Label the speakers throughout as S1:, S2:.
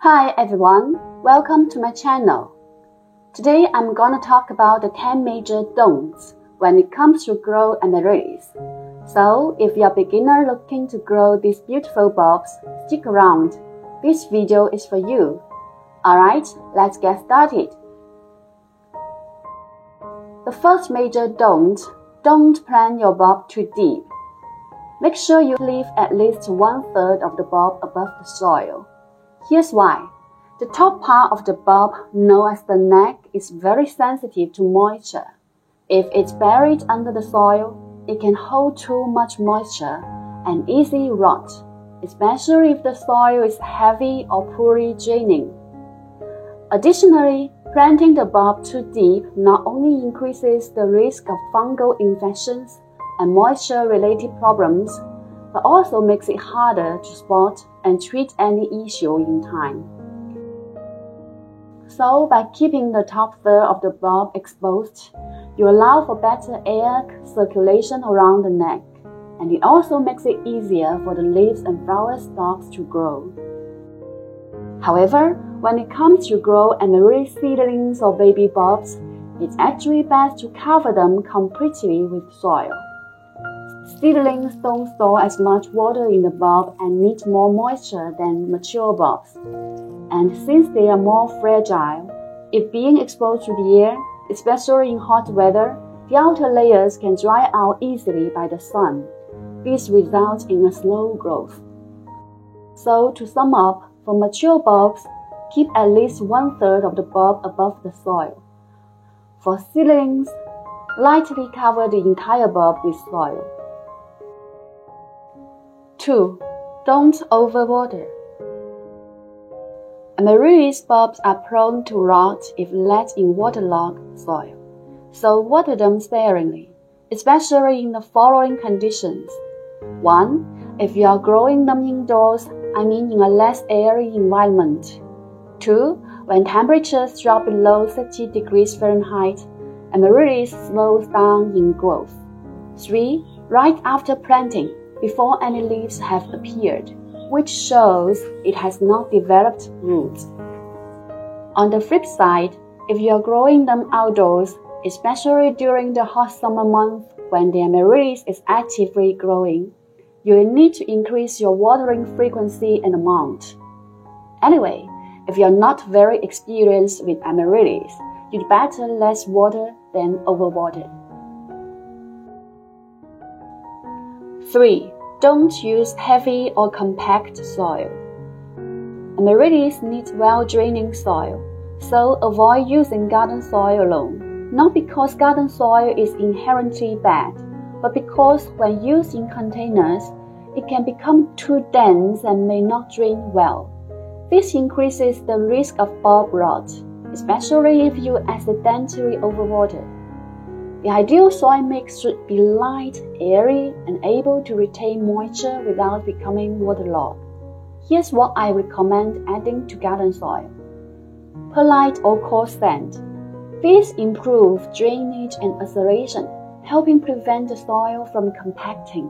S1: Hi everyone, welcome to my channel. Today I'm gonna talk about the 10 major don'ts when it comes to grow amaryllis. So if you're a beginner looking to grow these beautiful bulbs, stick around. This video is for you. Alright, let's get started. The first major don't plant your bulb too deep. Make sure you leave at least 1/3 of the bulb above the soil. Here's why. The top part of the bulb, known as the neck, is very sensitive to moisture. If it's buried under the soil, it can hold too much moisture and easily rot, especially if the soil is heavy or poorly draining. Additionally, planting the bulb too deep not only increases the risk of fungal infections and moisture-related problems, but also makes it harder to spot and treat any issue in time. So by keeping the top third of the bulb exposed, you allow for better air circulation around the neck, and it also makes it easier for the leaves and flower stalks to grow. However, when it comes to grow amaryllis seedlings or baby bulbs, it's actually best to cover them completely with soil. Seedlings don't store as much water in the bulb and need more moisture than mature bulbs. And since they are more fragile, if being exposed to the air, especially in hot weather, the outer layers can dry out easily by the sun. This results in a slow growth. So to sum up, for mature bulbs, keep at least 1/3 of the bulb above the soil. For seedlings, lightly cover the entire bulb with soil. 2. Don't overwater. Amaryllis bulbs are prone to rot if left in waterlogged soil, so water them sparingly, especially in the following conditions. 1. If you are growing them indoors, in a less airy environment. 2. When temperatures drop below 60 degrees Fahrenheit, amaryllis slows down in growth. 3. Right after planting, before any leaves have appeared, which shows it has not developed roots. On the flip side, if you are growing them outdoors, especially during the hot summer months when the amaryllis is actively growing, you will need to increase your watering frequency and amount. Anyway, if you are not very experienced with amaryllis, you'd better less water than overwater. 3. Don't use heavy or compact soil. Amaryllis need well-draining soil, so avoid using garden soil alone. Not because garden soil is inherently bad, but because when used in containers, it can become too dense and may not drain well. This increases the risk of bulb rot, especially if you accidentally overwater. The ideal soil mix should be light, airy, and able to retain moisture without becoming waterlogged. Here's what I recommend adding to garden soil. Perlite or coarse sand. These improve drainage and aeration, helping prevent the soil from compacting.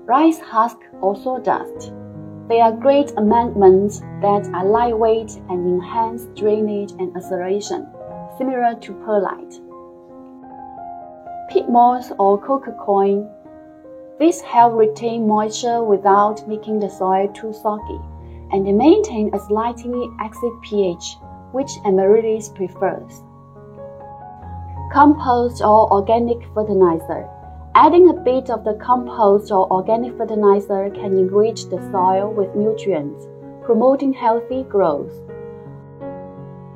S1: Rice husk or sawdust. They are great amendments that are lightweight and enhance drainage and aeration, similar to perlite. Peat moss or coco coir. These help retain moisture without making the soil too soggy, and they maintain a slightly acid pH, which amaryllis prefers. Compost or organic fertilizer. Adding a bit of the compost or organic fertilizer can enrich the soil with nutrients, promoting healthy growth.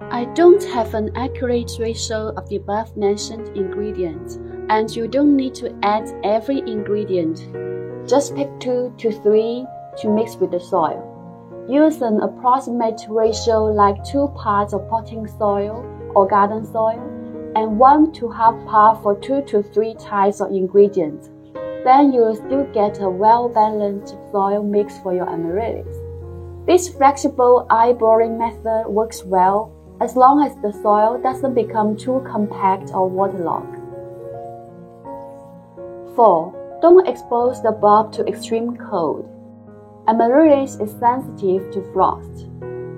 S1: I don't have an accurate ratio of the above-mentioned ingredients, and you don't need to add every ingredient. Just pick 2 to 3 to mix with the soil. Use an approximate ratio like 2 parts of potting soil or garden soil, and 1 to half part for 2 to 3 types of ingredients. Then you will still get a well-balanced soil mix for your amaryllis. This flexible eye-boring method works well as long as the soil doesn't become too compact or waterlogged. 4. Don't expose the bulb to extreme cold. Amaryllis is sensitive to frost.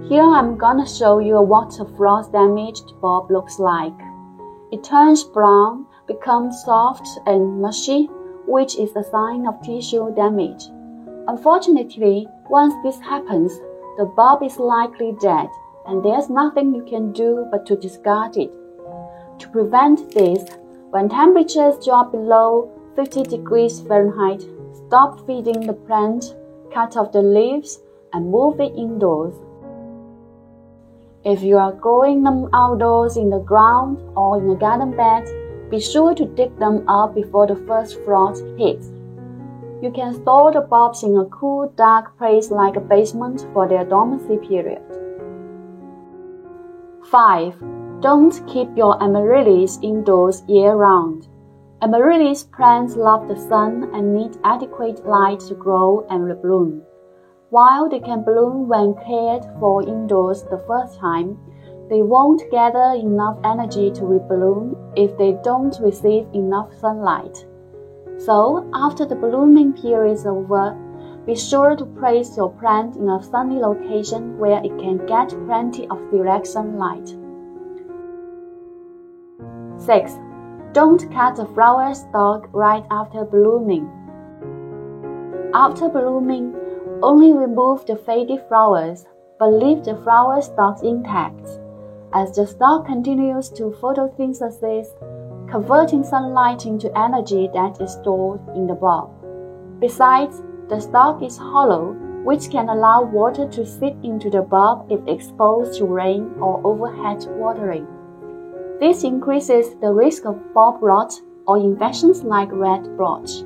S1: Here I'm gonna show you what a frost-damaged bulb looks like. It turns brown, becomes soft and mushy, which is a sign of tissue damage. Unfortunately, once this happens, the bulb is likely dead, and there's nothing you can do but to discard it. To prevent this, when temperatures drop below 50 degrees Fahrenheit, stop feeding the plant, cut off the leaves, and move it indoors. If you are growing them outdoors in the ground or in a garden bed, be sure to dig them up before the first frost hits. You can store the bulbs in a cool, dark place like a basement for their dormancy period. 5. Don't keep your amaryllis indoors year-round. Amaryllis plants love the sun and need adequate light to grow and rebloom. While they can bloom when cared for indoors the first time, they won't gather enough energy to rebloom if they don't receive enough sunlight. So, after the blooming period is over, be sure to place your plant in a sunny location where it can get plenty of direct sunlight. 6. Don't cut a flower stalk right after blooming. After blooming, only remove the faded flowers, but leave the flower stalks intact, as the stalk continues to photosynthesis, converting sunlight into energy that is stored in the bulb. Besides, the stalk is hollow, which can allow water to seep into the bulb if exposed to rain or overhead watering. This increases the risk of bulb rot or infections like red blotch.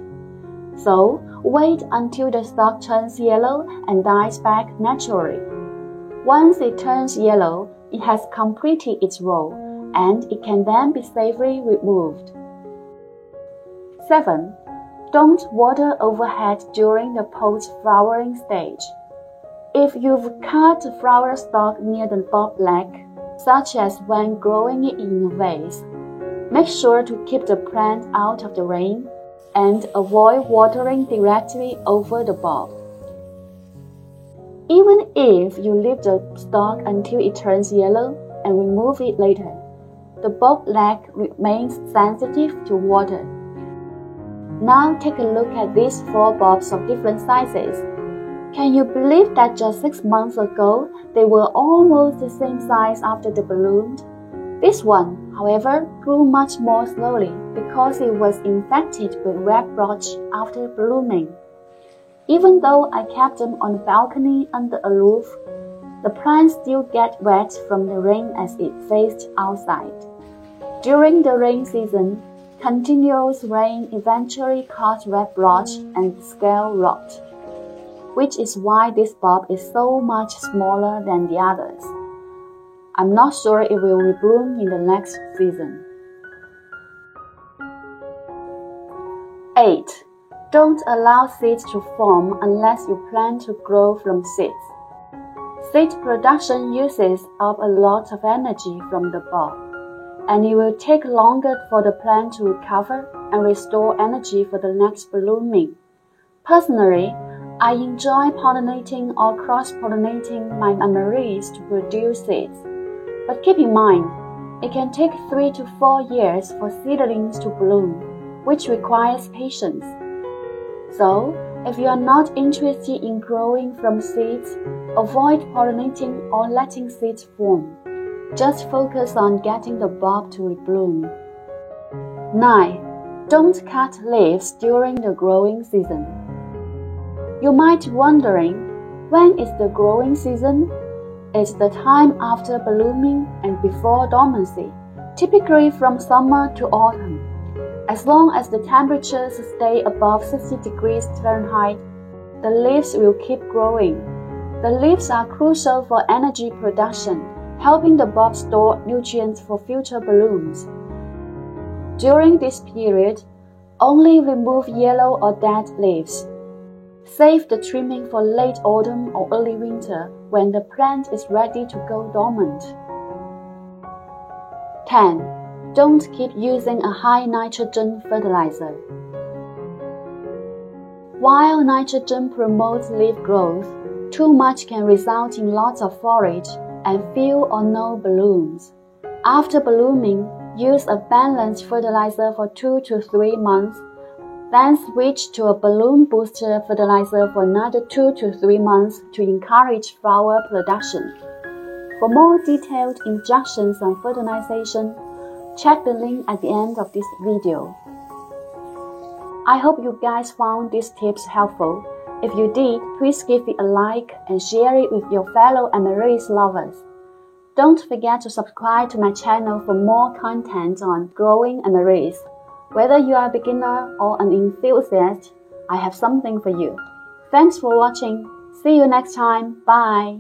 S1: So, wait until the stalk turns yellow and dies back naturally. Once it turns yellow, it has completed its role, and it can then be safely removed. 7. Don't water overhead during the post-flowering stage. If you've cut a flower stalk near the bulb leg, such as when growing it in a vase, make sure to keep the plant out of the rain and avoid watering directly over the bulb. Even if you leave the stalk until it turns yellow and remove it later, the bulb leg remains sensitive to water. Now take a look at these 4 bulbs of different sizes. Can you believe that just 6 months ago, they were almost the same size after they bloomed? This one, however, grew much more slowly because it was infected with red blotch after blooming. Even though I kept them on the balcony under a roof, the plants still get wet from the rain as it faced outside. During the rain season, continuous rain eventually caused red blotch and scale rot, which is why this bulb is so much smaller than the others. I'm not sure it will rebloom in the next season. 8. Don't allow seeds to form unless you plan to grow from seeds. Seed production uses up a lot of energy from the bulb, and it will take longer for the plant to recover and restore energy for the next blooming. Personally, I enjoy pollinating or cross-pollinating my amaryllis to produce seeds. But keep in mind, it can take 3 to 4 years for seedlings to bloom, which requires patience. So, if you are not interested in growing from seeds, avoid pollinating or letting seeds form. Just focus on getting the bulb to rebloom. 9. Don't cut leaves during the growing season. You might be wondering, when is the growing season? It's the time after blooming and before dormancy, typically from summer to autumn. As long as the temperatures stay above 60 degrees Fahrenheit, the leaves will keep growing. The leaves are crucial for energy production, helping the bulb store nutrients for future blooms. During this period, only remove yellow or dead leaves. Save the trimming for late autumn or early winter when the plant is ready to go dormant. 10. Don't keep using a high nitrogen fertilizer. While nitrogen promotes leaf growth, Too much can result in lots of foliage and few or no blooms. After blooming, use a balanced fertilizer for 2 to 3 months, then switch to a bloom booster fertilizer for another 2 to 3 months to encourage flower production. For more detailed instructions on fertilization, check the link at the end of this video. I hope you guys found these tips helpful. If you did, please give it a like and share it with your fellow amaryllis lovers. Don't forget to subscribe to my channel for more content on growing amaryllis. Whether you are a beginner or an enthusiast, I have something for you. Thanks for watching. See you next time. Bye.